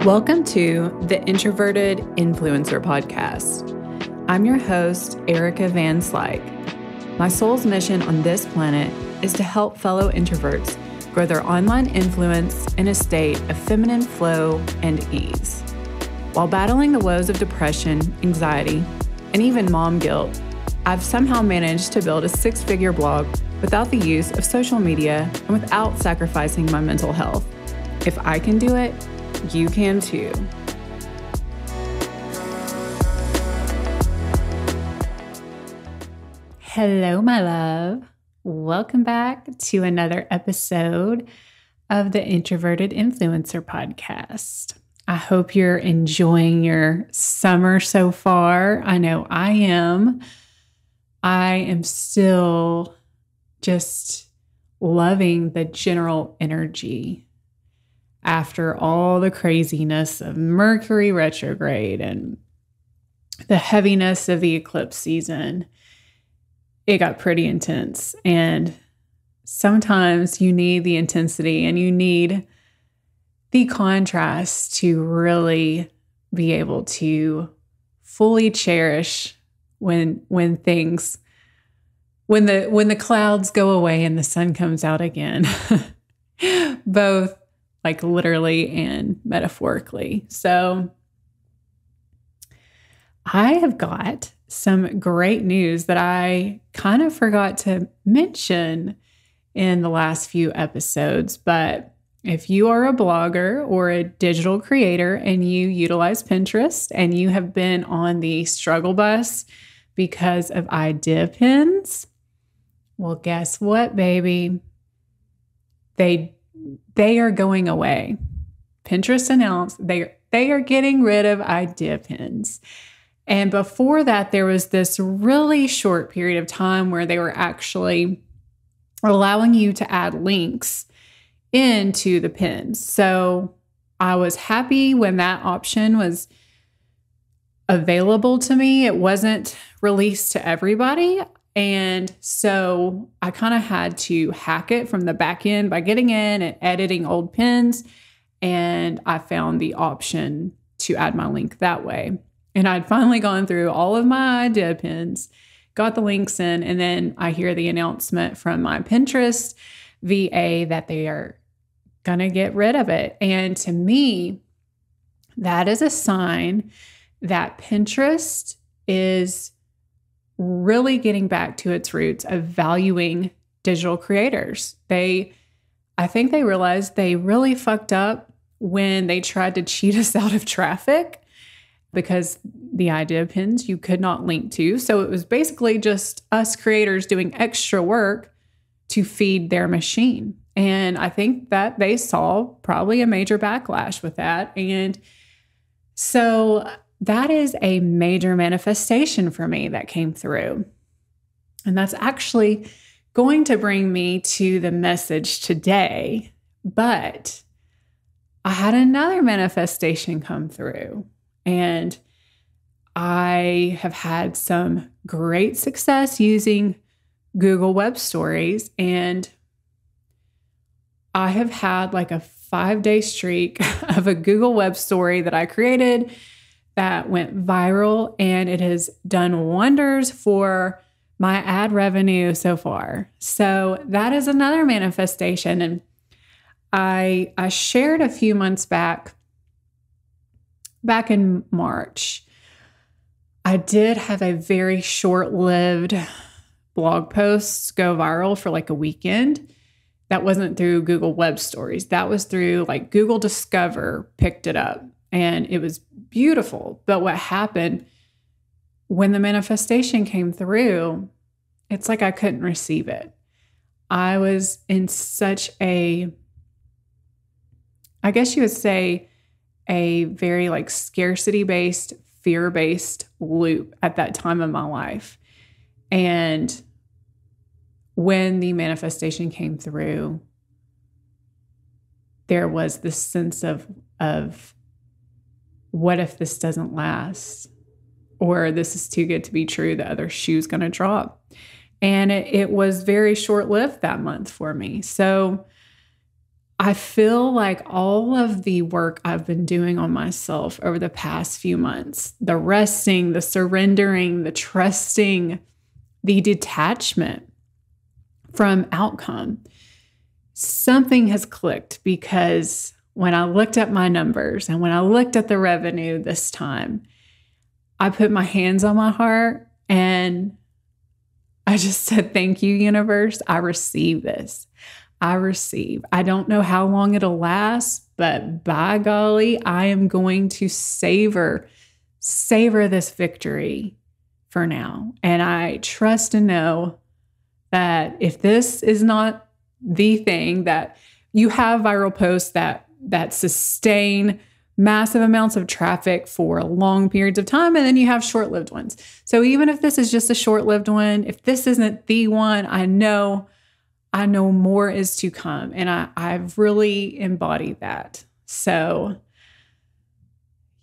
Welcome to the Introverted Influencer Podcast. I'm your host, Erica Van Slyke. My soul's mission on this planet is to help fellow introverts grow their online influence in a state of feminine flow and ease. While battling the woes of depression, anxiety, and even mom guilt, I've somehow managed to build a six-figure blog without the use of social media and without sacrificing my mental health. If I can do it, you can too. Hello, my love. Welcome back to another episode of the Introverted Influencer Podcast. I hope you're enjoying your summer so far. I know I am. I am still just loving the general energy after all the craziness of Mercury retrograde and the heaviness of the eclipse season. It got pretty intense, and sometimes you need the intensity and you need the contrast to really be able to fully cherish when the clouds go away and the sun comes out again, both like literally and metaphorically. So I have got some great news that I kind of forgot to mention in the last few episodes. But if you are a blogger or a digital creator and you utilize Pinterest and you have been on the struggle bus because of idea pins, well, guess what, baby? They are going away. Pinterest announced they are getting rid of idea pins. And before that, there was this really short period of time where they were actually allowing you to add links into the pins. So I was happy when that option was available to me. It wasn't released to everybody. And so I kind of had to hack it from the back end by getting in and editing old pins. And I found the option to add my link that way. And I'd finally gone through all of my idea pins, got the links in, and then I hear the announcement from my Pinterest VA that they are going to get rid of it. And to me, that is a sign that Pinterest is really getting back to its roots of valuing digital creators. I think they realized they really fucked up when they tried to cheat us out of traffic because the idea pins you could not link to. So it was basically just us creators doing extra work to feed their machine. And I think that they saw probably a major backlash with that. And so that is a major manifestation for me that came through. And that's actually going to bring me to the message today. But I had another manifestation come through. And I have had some great success using Google Web Stories. And I have had like a 5-day streak of a Google Web Story that I created that went viral, and it has done wonders for my ad revenue so far. So that is another manifestation. And I shared a few months back in March, I did have a very short-lived blog post go viral for like a weekend. That wasn't through Google Web Stories. That was through like Google Discover picked it up. And it was beautiful. But what happened when the manifestation came through, it's like I couldn't receive it. I was in such I guess you would say, a very like scarcity-based, fear-based loop at that time of my life. And when the manifestation came through, there was this sense of what if this doesn't last? Or this is too good to be true, the other shoe's going to drop. And it was very short-lived that month for me. So I feel like all of the work I've been doing on myself over the past few months, the resting, the surrendering, the trusting, the detachment from outcome, something has clicked, because when I looked at my numbers and when I looked at the revenue this time, I put my hands on my heart and I just said, thank you, universe. I receive this. I receive. I don't know how long it'll last, but by golly, I am going to savor this victory for now. And I trust and know that if this is not the thing, that you have viral posts that sustain massive amounts of traffic for long periods of time, and then you have short-lived ones. So even if this is just a short-lived one, if this isn't the one, I know more is to come, and I've really embodied that. So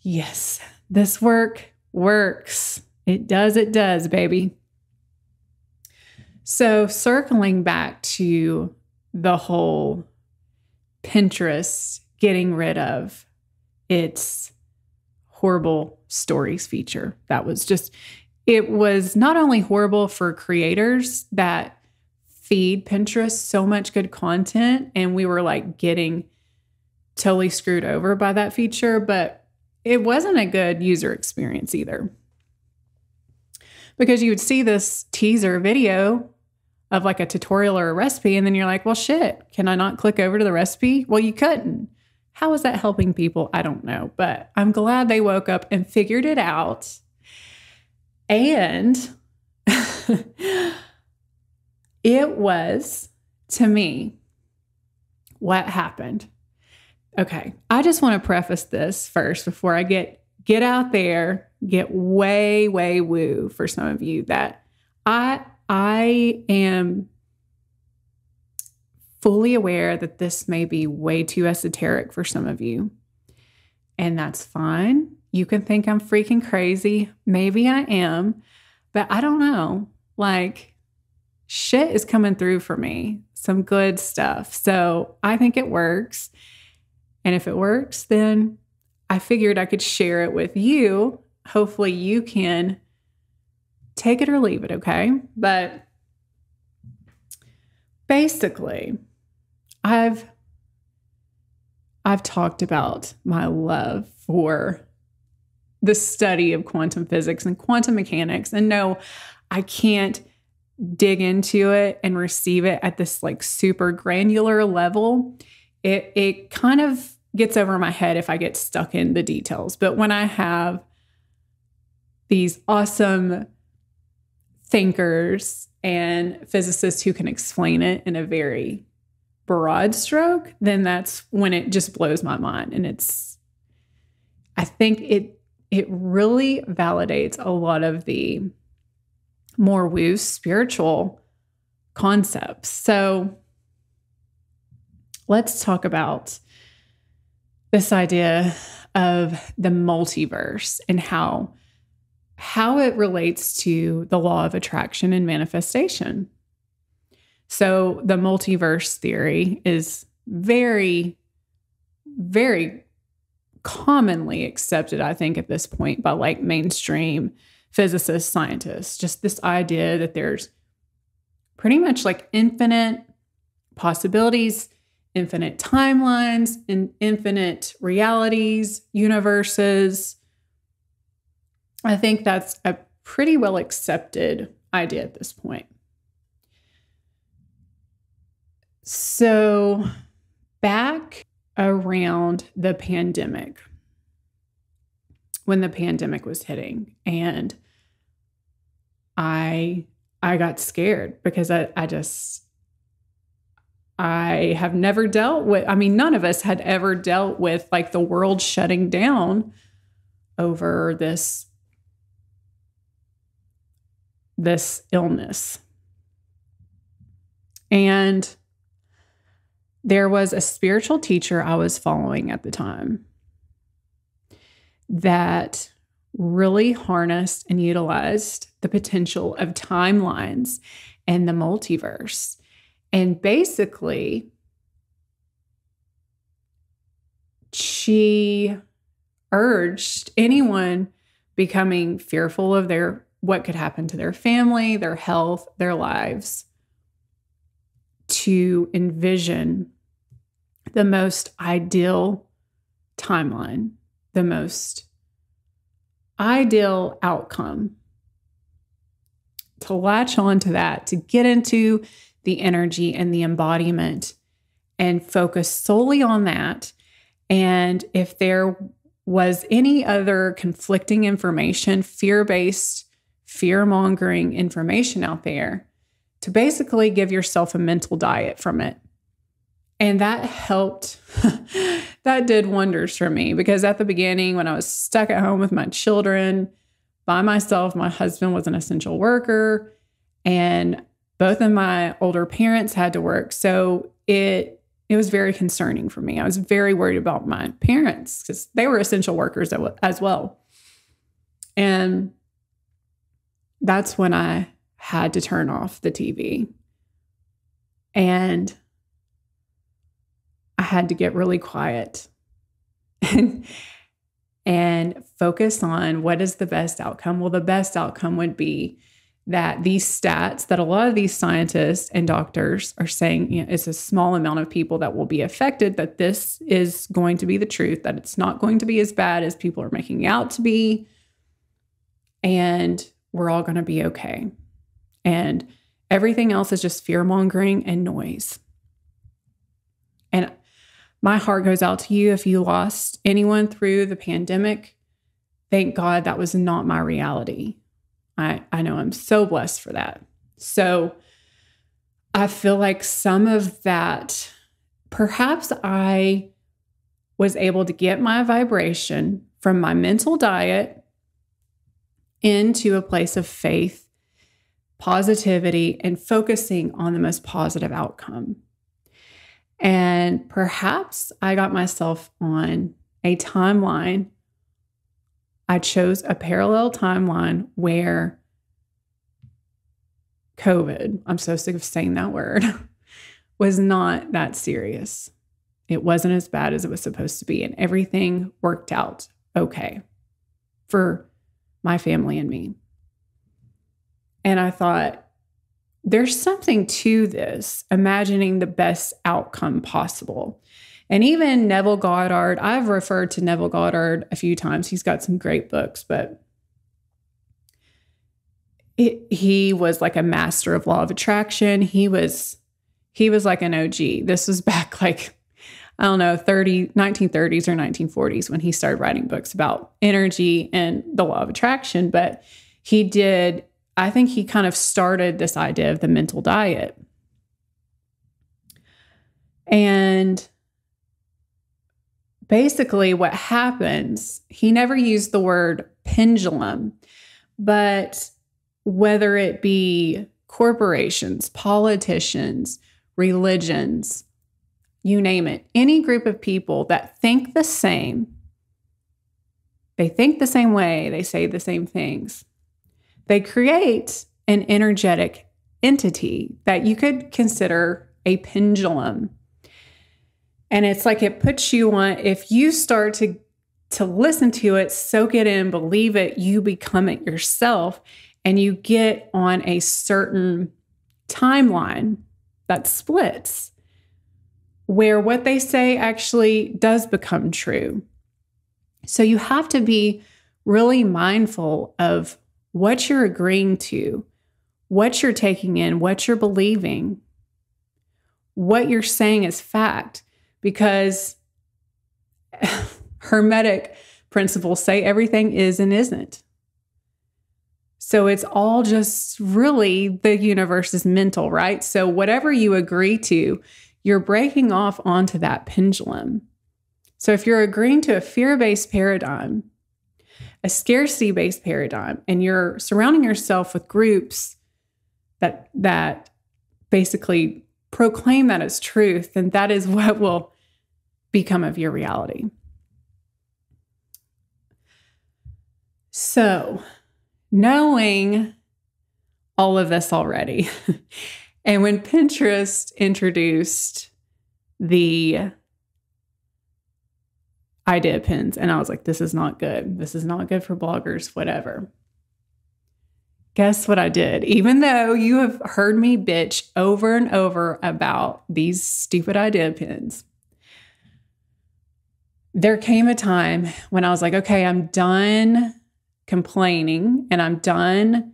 yes, this work works. It does, baby. So circling back to the whole Pinterest getting rid of its horrible stories feature. It was not only horrible for creators that feed Pinterest so much good content, and we were like getting totally screwed over by that feature, but it wasn't a good user experience either. Because you would see this teaser video of like a tutorial or a recipe, and then you're like, well, shit, can I not click over to the recipe? Well, you couldn't. How is that helping people? I don't know, but I'm glad they woke up and figured it out. And it was, to me, what happened. Okay, I just want to preface this first before I get out there, get way woo for some of you, that I am fully aware that this may be way too esoteric for some of you. And that's fine. You can think I'm freaking crazy. Maybe I am, but I don't know. Like, shit is coming through for me. Some good stuff. So I think it works. And if it works, then I figured I could share it with you. Hopefully you can take it or leave it, okay? But basically, I've talked about my love for the study of quantum physics and quantum mechanics. And no, I can't dig into it and receive it at this like super granular level. It kind of gets over my head if I get stuck in the details. But when I have these awesome thinkers and physicists who can explain it in a very broad stroke, then that's when it just blows my mind. And I think it really validates a lot of the more woo spiritual concepts. So let's talk about this idea of the multiverse and how it relates to the law of attraction and manifestation. So the multiverse theory is very, very commonly accepted, I think, at this point by like mainstream physicists, scientists. Just this idea that there's pretty much like infinite possibilities, infinite timelines, and infinite realities, universes. I think that's a pretty well accepted idea at this point. So back around the pandemic, when the pandemic was hitting, and I got scared because I have never dealt with, none of us had ever dealt with like the world shutting down over this illness. And there was a spiritual teacher I was following at the time that really harnessed and utilized the potential of timelines and the multiverse. And basically, she urged anyone becoming fearful of what could happen to their family, their health, their lives, to envision the most ideal timeline, the most ideal outcome, to latch on to that, to get into the energy and the embodiment and focus solely on that. And if there was any other conflicting information, fear-based, fear-mongering information out there, to basically give yourself a mental diet from it. And that helped. That did wonders for me, because at the beginning, when I was stuck at home with my children by myself, my husband was an essential worker, and both of my older parents had to work. So it was very concerning for me. I was very worried about my parents because they were essential workers as well. And that's when I had to turn off the TV. And I had to get really quiet and focus on what is the best outcome. Well, the best outcome would be that these stats that a lot of these scientists and doctors are saying, it's a small amount of people that will be affected, that this is going to be the truth, that it's not going to be as bad as people are making it out to be. And we're all going to be okay. And everything else is just fear-mongering and noise. And my heart goes out to you if you lost anyone through the pandemic. Thank God that was not my reality. I know I'm so blessed for that. So I feel like some of that, perhaps I was able to get my vibration from my mental diet into a place of faith, positivity, and focusing on the most positive outcome. And perhaps I got myself on a timeline. I chose a parallel timeline where COVID, I'm so sick of saying that word, was not that serious. It wasn't as bad as it was supposed to be, and everything worked out okay for my family and me. And I thought, there's something to this, imagining the best outcome possible. And even Neville Goddard, I've referred to Neville Goddard a few times. He's got some great books, but he was like a master of law of attraction. He was like an OG. This was back like, I don't know, 1930s or 1940s when he started writing books about energy and the law of attraction. But I think he kind of started this idea of the mental diet. And basically what happens, he never used the word pendulum, but whether it be corporations, politicians, religions, you name it, any group of people that think the same, they think the same way, they say the same things, they create an energetic entity that you could consider a pendulum. And it's like it puts you on, if you start to listen to it, soak it in, believe it, you become it yourself, and you get on a certain timeline that splits, where what they say actually does become true. So you have to be really mindful of what you're agreeing to, what you're taking in, what you're believing, what you're saying is fact. Because Hermetic principles say everything is and isn't. So it's all just really, the universe is mental, right? So whatever you agree to, you're breaking off onto that pendulum. So if you're agreeing to a fear-based paradigm, a scarcity-based paradigm, and you're surrounding yourself with groups that basically proclaim that as truth, then that is what will become of your reality. So, knowing all of this already, and when Pinterest introduced the idea pins. And I was like, this is not good. This is not good for bloggers, whatever. Guess what I did? Even though you have heard me bitch over and over about these stupid idea pins, there came a time when I was like, okay, I'm done complaining and I'm done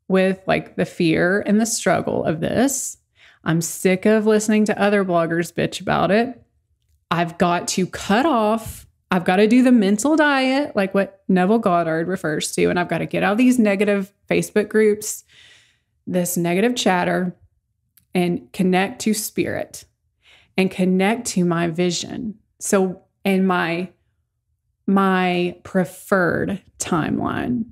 with like the fear and the struggle of this. I'm sick of listening to other bloggers bitch about it. I've got to cut off. I've got to do the mental diet, like what Neville Goddard refers to. And I've got to get out of these negative Facebook groups, this negative chatter, and connect to spirit and connect to my vision. So, and my preferred timeline.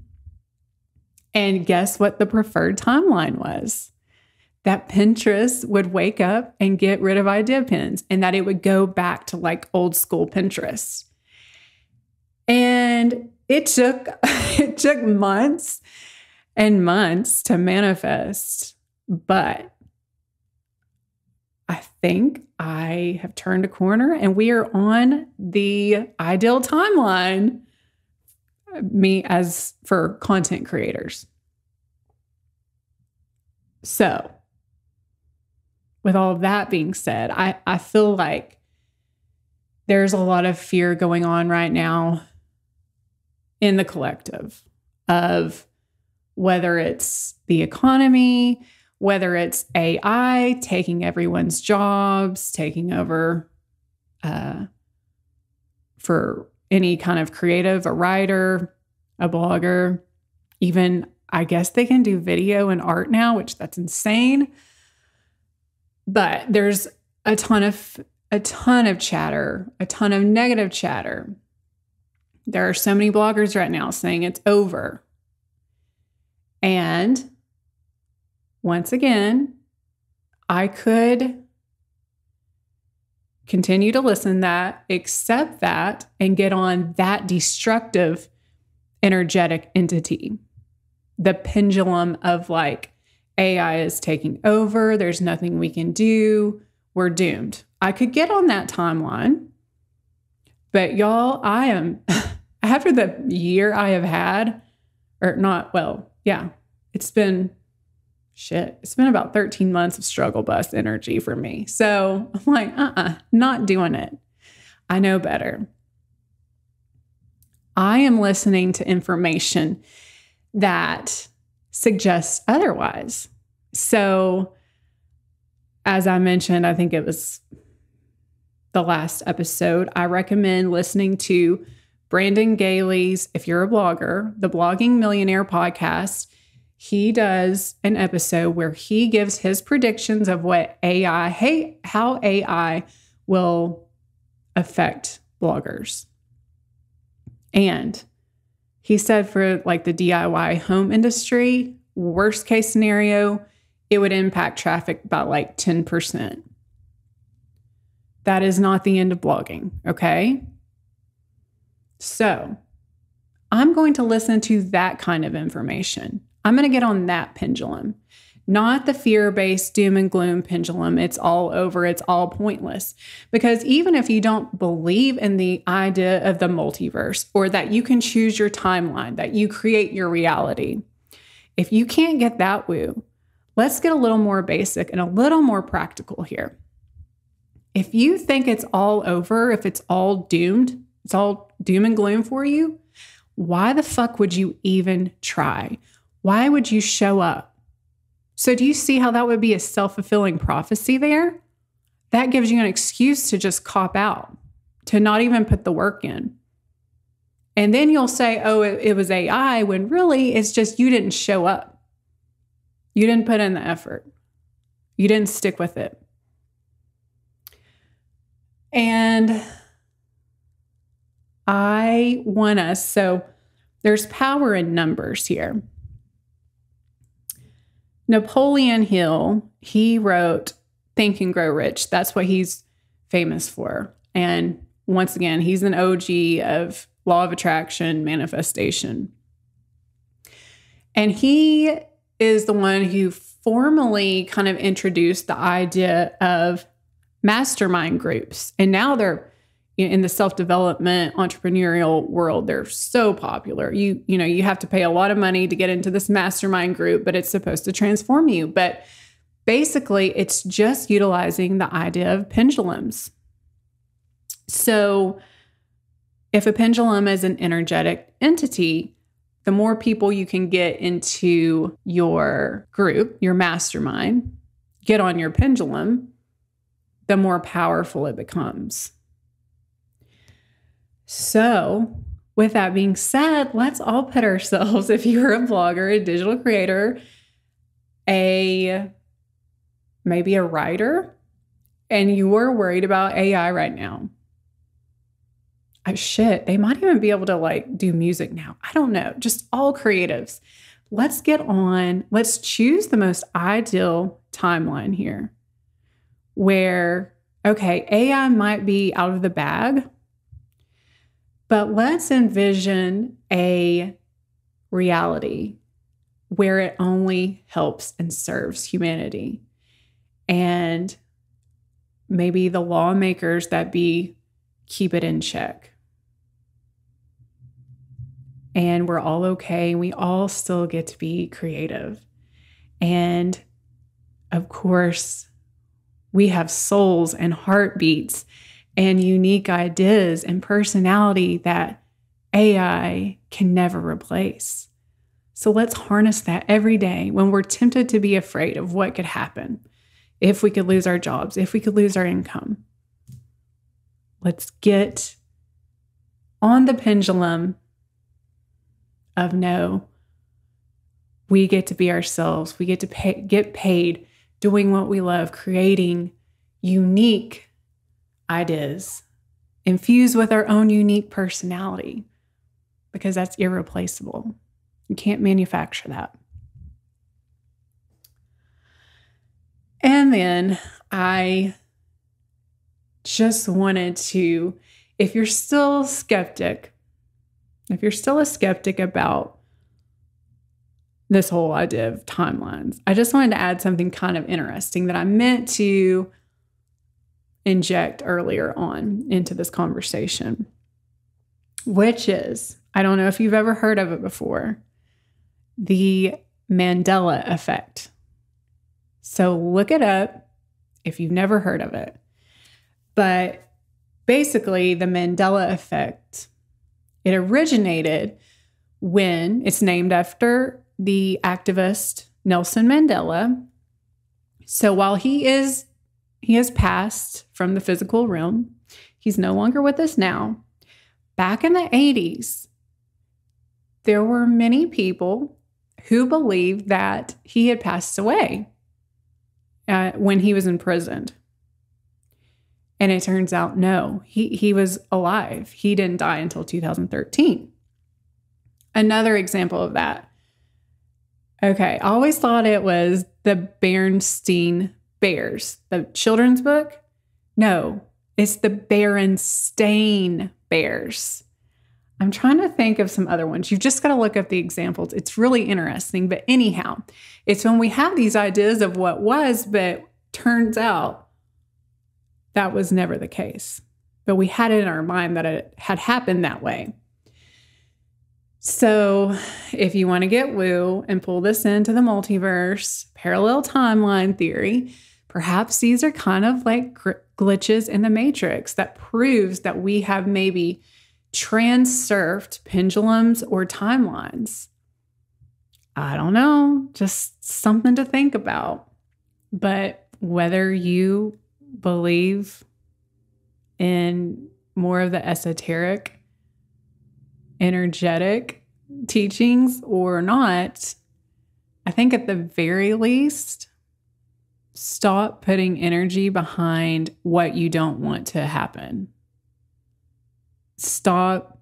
And guess what the preferred timeline was? That Pinterest would wake up and get rid of idea pins and that it would go back to like old school Pinterest. And it took months and months to manifest, but I think I have turned a corner and we are on the ideal timeline, me as for content creators. So with all of that being said, I feel like there's a lot of fear going on right now in the collective of whether it's the economy, whether it's AI taking everyone's jobs, taking over for any kind of creative, a writer, a blogger, even I guess they can do video and art now, which that's insane. But there's a ton of chatter, a ton of negative chatter. There are so many bloggers right now saying it's over. And once again, I could continue to listen to that, accept that, and get on that destructive energetic entity. The pendulum of like, AI is taking over. There's nothing we can do. We're doomed. I could get on that timeline, but y'all, I am, after the year I have had, or not, well, yeah, it's been about 13 months of struggle bus energy for me. So I'm like, not doing it. I know better. I am listening to information that suggests otherwise. So as I mentioned, I think it was the last episode, I recommend listening to Brandon Gailey's, if you're a blogger, the Blogging Millionaire podcast. He does an episode where he gives his predictions of what how AI will affect bloggers. And he said for like the DIY home industry, worst case scenario, it would impact traffic by like 10%. That is not the end of blogging, okay? So I'm going to listen to that kind of information. I'm going to get on that pendulum, not the fear-based doom and gloom pendulum. It's all over. It's all pointless. Because even if you don't believe in the idea of the multiverse or that you can choose your timeline, that you create your reality, if you can't get that woo, let's get a little more basic and a little more practical here. If you think it's all over, if it's all doomed, it's all doom and gloom for you, why the fuck would you even try? Why would you show up? So do you see how that would be a self-fulfilling prophecy there? That gives you an excuse to just cop out, to not even put the work in. And then you'll say, oh, it was AI, when really it's just you didn't show up. You didn't put in the effort. You didn't stick with it. And I want us, so there's power in numbers here. Napoleon Hill, he wrote Think and Grow Rich. That's what he's famous for. And once again, he's an OG of law of attraction, manifestation. And he is the one who formally kind of introduced the idea of mastermind groups. And now they're in the self-development entrepreneurial world, they're so popular. You have to pay a lot of money to get into this mastermind group, but it's supposed to transform you. But basically, it's just utilizing the idea of pendulums. So if a pendulum is an energetic entity, the more people you can get into your group, your mastermind, get on your pendulum, the more powerful it becomes. So with that being said, let's all put ourselves, if you're a blogger, a digital creator, maybe a writer, and you are worried about AI right now. They might even be able to do music now. I don't know. Just all creatives. Let's get on. Let's choose the most ideal timeline here where, okay, AI might be out of the bag, but let's envision a reality where it only helps and serves humanity. And maybe the lawmakers keep it in check. And we're all okay. We all still get to be creative. And of course, we have souls and heartbeats and unique ideas and personality that AI can never replace. So let's harness that every day when we're tempted to be afraid of what could happen. If we could lose our jobs, if we could lose our income. Let's get on the pendulum of no, we get to be ourselves. We get to get paid doing what we love, creating unique ideas, infused with our own unique personality, because that's irreplaceable. You can't manufacture that. And then I just wanted to, if you're still a skeptic about this whole idea of timelines, I just wanted to add something kind of interesting that I meant to inject earlier on into this conversation, which is, I don't know if you've ever heard of it before, the Mandela effect. So look it up if you've never heard of it. But basically, the Mandela effect, it originated when it's named after the activist Nelson Mandela. So while he has passed from the physical realm, he's no longer with us now. Back in the 80s, there were many people who believed that he had passed away when he was imprisoned. And it turns out, no, he was alive. He didn't die until 2013. Another example of that. Okay, I always thought it was the Berenstain Bears, the children's book. No, it's the Berenstain Bears. I'm trying to think of some other ones. You've just got to look up the examples. It's really interesting. But anyhow, it's when we have these ideas of what was, but turns out that was never the case. But we had it in our mind that it had happened that way. So if you want to get woo and pull this into the multiverse, parallel timeline theory, perhaps these are kind of like glitches in the matrix that proves that we have maybe transurfed pendulums or timelines. I don't know, just something to think about. But whether you believe in more of the esoteric, energetic teachings or not, I think at the very least, stop putting energy behind what you don't want to happen. Stop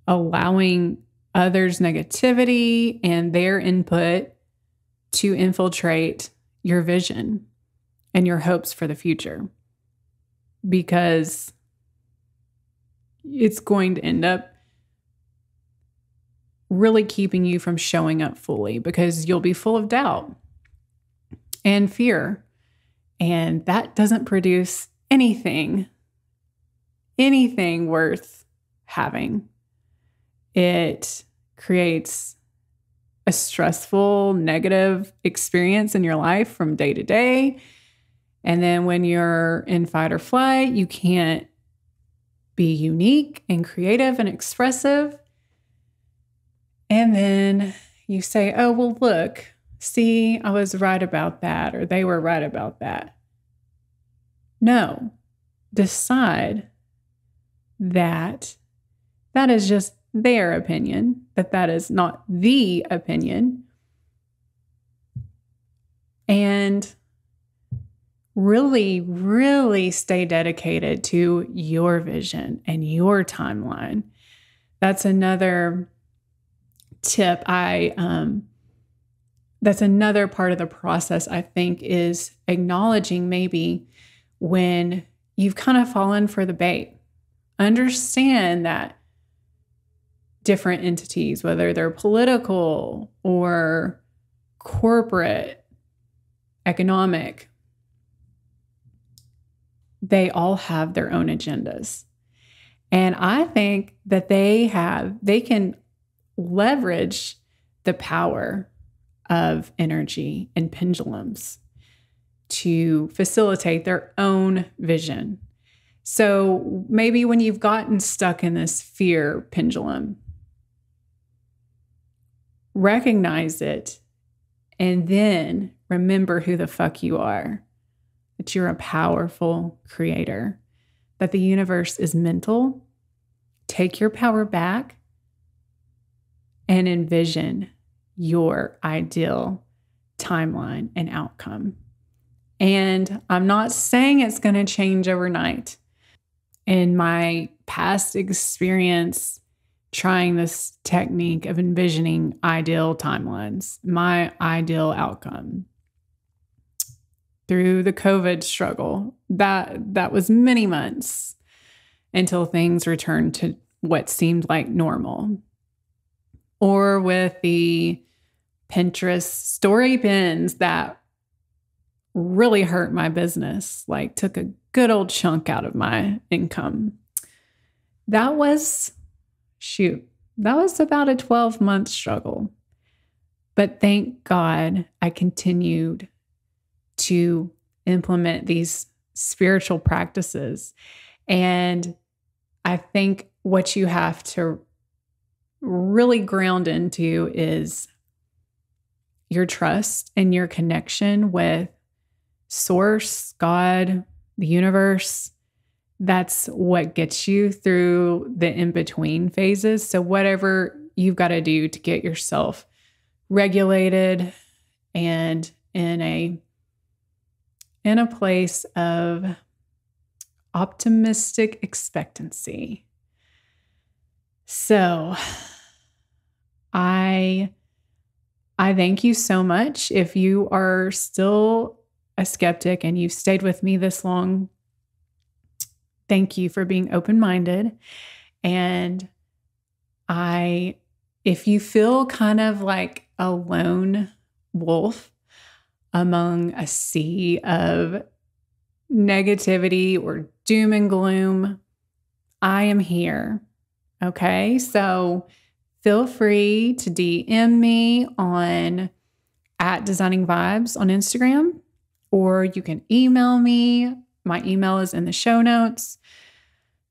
allowing others' negativity and their input to infiltrate your vision and your hopes for the future, because it's going to end up really keeping you from showing up fully, because you'll be full of doubt and fear, and that doesn't produce anything anything worth having. It creates a stressful, negative experience in your life from day to day. And then when you're in fight or flight, you can't be unique and creative and expressive. And then you say, oh, well, look, see, I was right about that, or they were right about that. No, decide that that is just their opinion, that is not the opinion. And really, really stay dedicated to your vision and your timeline. That's another tip. That's another part of the process, I think, is acknowledging maybe when you've kind of fallen for the bait. Understand that different entities, whether they're political or corporate, economic, they all have their own agendas. And I think that they can leverage the power of energy and pendulums to facilitate their own vision. So maybe when you've gotten stuck in this fear pendulum, recognize it and then remember who the fuck you are, that you're a powerful creator, that the universe is mental. Take your power back and envision your ideal timeline and outcome. And I'm not saying it's going to change overnight. In my past experience trying this technique of envisioning ideal timelines, my ideal outcome through the COVID struggle, that was many months until things returned to what seemed like normal. Or with the Pinterest story pins that really hurt my business, like took a good old chunk out of my income. That was about a 12-month struggle. But thank God I continued to implement these spiritual practices. And I think what you have to really ground into is your trust and your connection with Source, God, the universe. That's what gets you through the in-between phases. So whatever you've got to do to get yourself regulated and in a place of optimistic expectancy. So I thank you so much. If you are still a skeptic and you've stayed with me this long, thank you for being open-minded. And if you feel kind of like a lone wolf among a sea of negativity or doom and gloom, I am here. Okay, so feel free to DM me on @DesigningsVibes on Instagram, or you can email me. My email is in the show notes.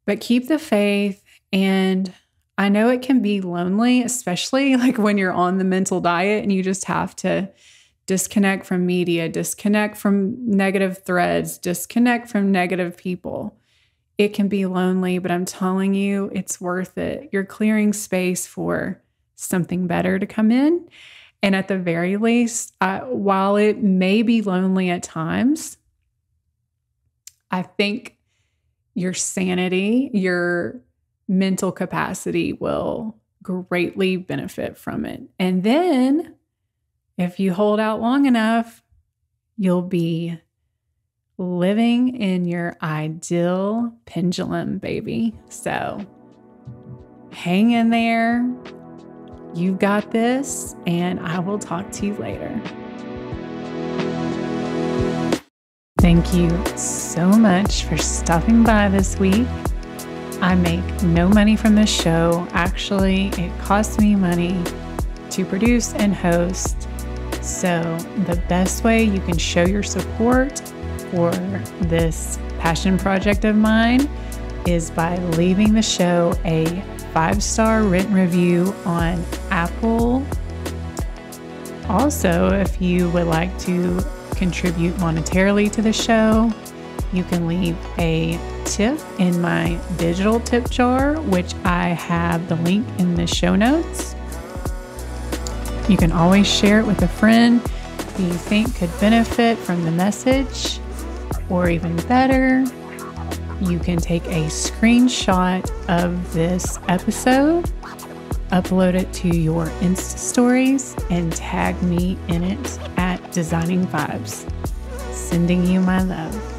But keep the faith. And I know it can be lonely, especially like when you're on the mental diet and you just have to disconnect from media, disconnect from negative threads, disconnect from negative people. It can be lonely, but I'm telling you, it's worth it. You're clearing space for something better to come in. And at the very least, while it may be lonely at times, I think your sanity, your mental capacity will greatly benefit from it. And then if you hold out long enough, you'll be living in your ideal pendulum, baby. So hang in there. You've got this, and I will talk to you later. Thank you so much for stopping by this week. I make no money from this show. Actually, it costs me money to produce and host. So the best way you can show your support for this passion project of mine is by leaving the show a 5-star written review on Apple. Also, if you would like to contribute monetarily to the show, you can leave a tip in my digital tip jar, which I have the link in the show notes. You can always share it with a friend who you think could benefit from the message, or even better, you can take a screenshot of this episode, upload it to your Insta stories, and tag me in it at Designing Vibes. Sending you my love.